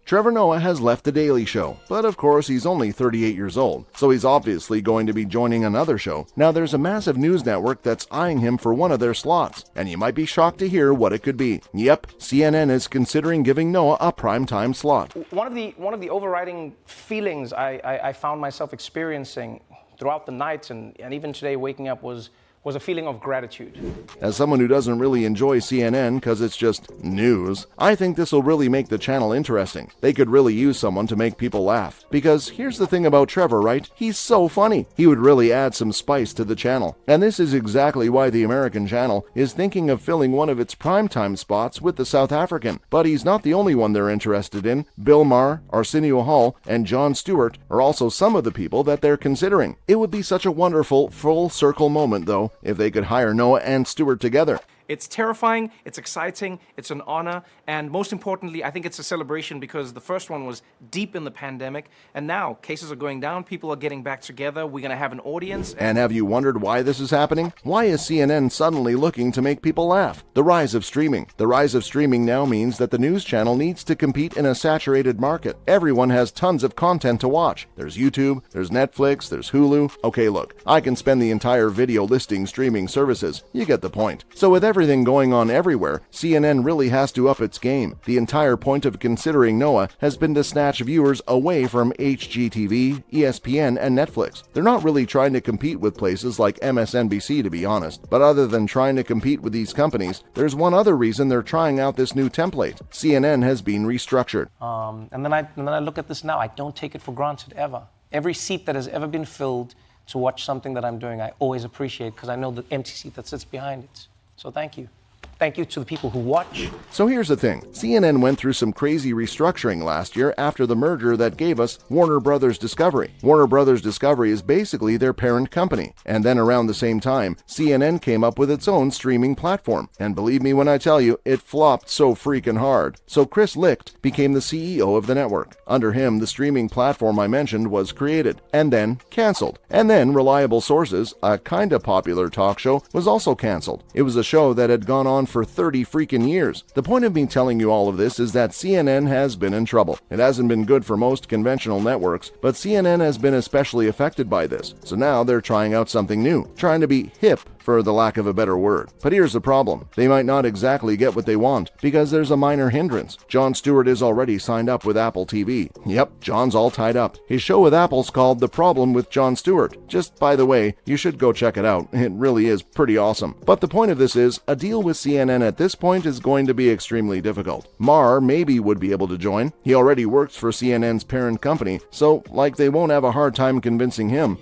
Trevor Noah has left The Daily Show, but of course he's only 38 years old, so he's obviously going to be joining another show. Now there's a massive news network that's eyeing him for one of their slots, and you might be shocked to hear what it could be. Yep, CNN is considering giving Noah a primetime slot. One of the overriding feelings I found myself experiencing throughout the night and even today waking up was a feeling of gratitude. As someone who doesn't really enjoy CNN because it's just news, I think this will really make the channel interesting. They could really use someone to make people laugh. Because here's the thing about Trevor, right? He's so funny. He would really add some spice to the channel. And this is exactly why the American channel is thinking of filling one of its primetime spots with the South African. But he's not the only one they're interested in. Bill Maher, Arsenio Hall, and Jon Stewart are also some of the people that they're considering. It would be such a wonderful full circle moment, though, if they could hire Noah and Stewart together. It's terrifying, it's exciting, it's an honor, and most importantly, I think it's a celebration because the first one was deep in the pandemic, and now cases are going down, people are getting back together, we're going to have an audience. And have you wondered why this is happening? Why is CNN suddenly looking to make people laugh? The rise of streaming. The rise of streaming now means that the news channel needs to compete in a saturated market. Everyone has tons of content to watch. There's YouTube, there's Netflix, there's Hulu. Okay, look, I can spend the entire video listing streaming services. You get the point. So with everything going on everywhere, CNN really has to up its game. The entire point of considering Noah has been to snatch viewers away from HGTV, ESPN, and Netflix. They're not really trying to compete with places like MSNBC, to be honest. But other than trying to compete with these companies, there's one other reason they're trying out this new template. CNN has been restructured. And then I look at this now. I don't take it for granted ever. Every seat that has ever been filled to watch something that I'm doing, I always appreciate because I know the empty seat that sits behind it. So thank you. Thank you to the people who watch. So here's the thing. CNN went through some crazy restructuring last year after the merger that gave us Warner Brothers Discovery. Warner Brothers Discovery is basically their parent company. And then around the same time, CNN came up with its own streaming platform. And believe me when I tell you, it flopped so freaking hard. So Chris Licht became the CEO of the network. Under him, the streaming platform I mentioned was created and then canceled. And then Reliable Sources, a kinda popular talk show, was also canceled. It was a show that had gone on for 30 freaking years. The point of me telling you all of this is that CNN has been in trouble. It hasn't been good for most conventional networks, but CNN has been especially affected by this. So now they're trying out something new, trying to be hip, for the lack of a better word. But here's the problem. They might not exactly get what they want, because there's a minor hindrance. Jon Stewart is already signed up with Apple TV. Yep, Jon's all tied up. His show with Apple's called The Problem with Jon Stewart. Just by the way, you should go check it out. It really is pretty awesome. But the point of this is, a deal with CNN at this point is going to be extremely difficult. Maher maybe would be able to join. He already works for CNN's parent company, so like they won't have a hard time convincing him.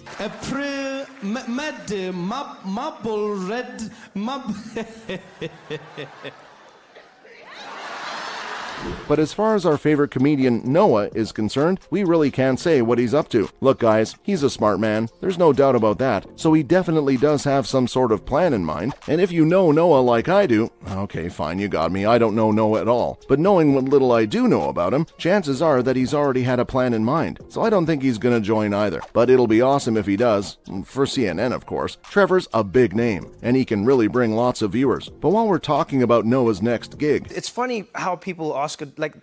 But as far as our favorite comedian Noah is concerned, we really can't say what he's up to. Look guys, he's a smart man, there's no doubt about that, so he definitely does have some sort of plan in mind, and if you know Noah like I do, okay fine, you got me, I don't know Noah at all, but knowing what little I do know about him, chances are that he's already had a plan in mind, so I don't think he's gonna join either. But it'll be awesome if he does, for CNN of course. Trevor's a big name, and he can really bring lots of viewers. But while we're talking about Noah's next gig, It's funny how people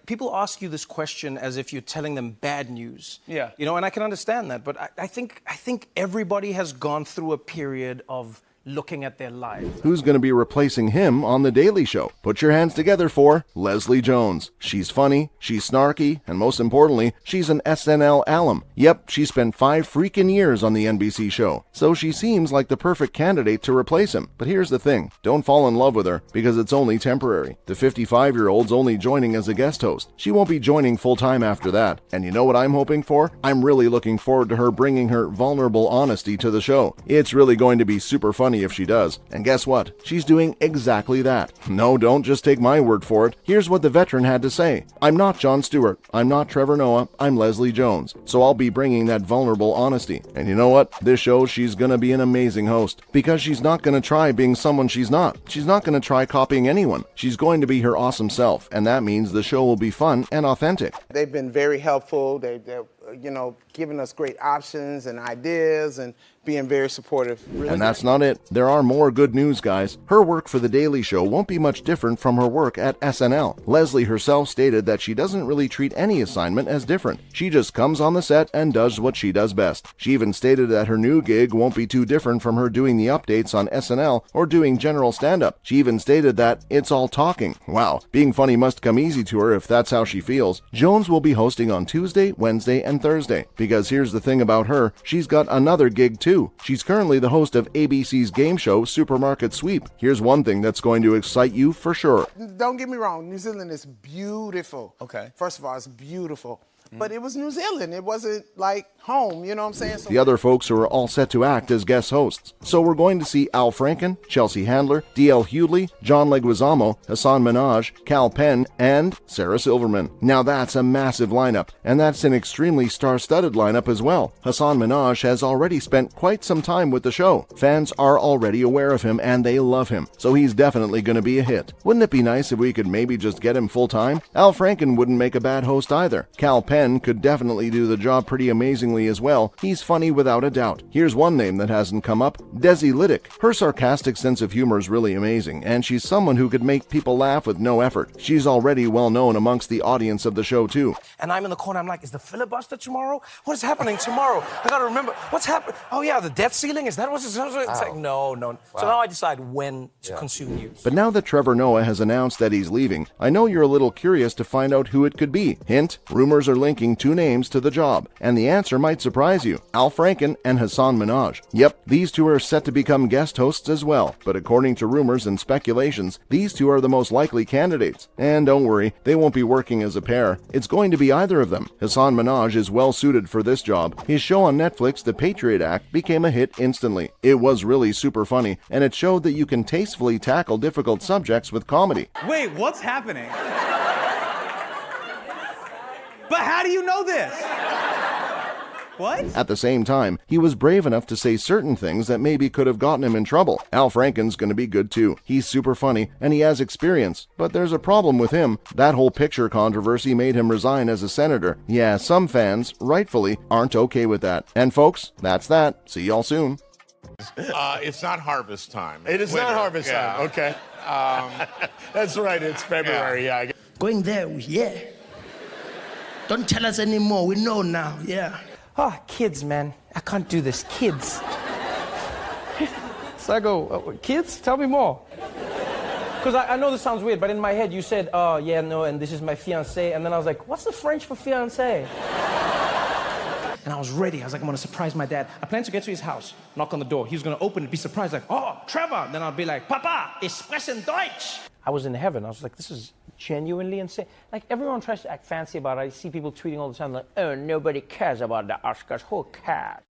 people ask you this question as if you're telling them bad news. Yeah. You know, and I can understand that, but I think everybody has gone through a period of looking at their lives. Who's going to be replacing him on The Daily Show? Put your hands together for Leslie Jones. She's funny, she's snarky, and most importantly, she's an SNL alum. Yep, she spent 5 freaking years on the NBC show, so she seems like the perfect candidate to replace him. But here's the thing, don't fall in love with her, because it's only temporary. The 55-year-old's only joining as a guest host. She won't be joining full-time after that. And you know what I'm hoping for? I'm really looking forward to her bringing her vulnerable honesty to the show. It's really going to be super funny if she does. And guess what? She's doing exactly that. No, don't just take my word for it. Here's what the veteran had to say. I'm not Jon Stewart. I'm not Trevor Noah. I'm Leslie Jones. So I'll be bringing that vulnerable honesty. And you know what? This shows she's gonna be an amazing host. Because she's not gonna try being someone she's not. She's not gonna try copying anyone. She's going to be her awesome self. And that means the show will be fun and authentic. They've been very helpful. They're giving us great options and ideas, and being very supportive. And that's not it. There are more good news, guys. Her work for The Daily Show won't be much different from her work at SNL. Leslie herself stated that she doesn't really treat any assignment as different. She just comes on the set and does what she does best. She even stated that her new gig won't be too different from her doing the updates on SNL or doing general stand-up. She even stated that it's all talking. Wow, being funny must come easy to her if that's how she feels. Jones will be hosting on Tuesday, Wednesday, and Thursday. Because here's the thing about her, she's got another gig too. She's currently the host of ABC's game show Supermarket Sweep. Here's one thing that's going to excite you for sure. Don't get me wrong, New Zealand is beautiful. Okay. First of all, it's beautiful. But it was New Zealand. It wasn't like home, you know what I'm saying? So The other folks who are all set to act as guest hosts. So we're going to see Al Franken, Chelsea Handler, D.L. Hughley, John Leguizamo, Hassan Minhaj, Cal Penn, and Sarah Silverman. Now that's a massive lineup, and that's an extremely star-studded lineup as well. Hassan Minhaj has already spent quite some time with the show. Fans are already aware of him, and they love him, so he's definitely going to be a hit. Wouldn't it be nice if we could maybe just get him full-time? Al Franken wouldn't make a bad host either. Cal Penn could definitely do the job pretty amazingly as well. He's funny without a doubt. Here's one name that hasn't come up, Desi Liddick. Her sarcastic sense of humor is really amazing, and she's someone who could make people laugh with no effort. She's already well known amongst the audience of the show too. And I'm in the corner, I'm like, is the filibuster tomorrow? What is happening tomorrow? I gotta remember, what's happening? Oh yeah, the debt ceiling, is that what's it's like, no. Wow. So now I decide when to consume you. But now that Trevor Noah has announced that he's leaving, I know you're a little curious to find out who it could be. Hint, rumors are linking two names to the job, and the answer might surprise you. Al Franken and Hassan Minhaj. Yep, these two are set to become guest hosts as well, but according to rumors and speculations, these two are the most likely candidates. And don't worry, they won't be working as a pair. It's going to be either of them. Hassan Minhaj is well suited for this job. His show on Netflix, The Patriot Act, became a hit instantly. It was really super funny, and it showed that you can tastefully tackle difficult subjects with comedy. Wait, what's happening? But how do you know this? What? At the same time, he was brave enough to say certain things that maybe could have gotten him in trouble. Al Franken's gonna be good too. He's super funny, and he has experience. But there's a problem with him. That whole picture controversy made him resign as a senator. Yeah, some fans, rightfully, aren't okay with that. And folks, that's that. See y'all soon. It's not harvest time. It is not harvest time. Okay. That's right. It's February. Yeah. Going there, yeah. Don't tell us anymore. We know now. Yeah. Oh, kids, man. I can't do this. Kids. So I go, kids? Tell me more. Because I know this sounds weird, but in my head you said, oh, yeah, no, and this is my fiancé. And then I was like, what's the French for fiancé? And I was ready. I was like, I'm going to surprise my dad. I planned to get to his house, knock on the door. He was going to open it, be surprised, like, oh, Trevor. Then I'll be like, Papa, ich spreche Deutsch. I was in heaven. I was like, this is genuinely insane. Like, everyone tries to act fancy about it. I see people tweeting all the time, like, oh, nobody cares about the Oscars. Who cares?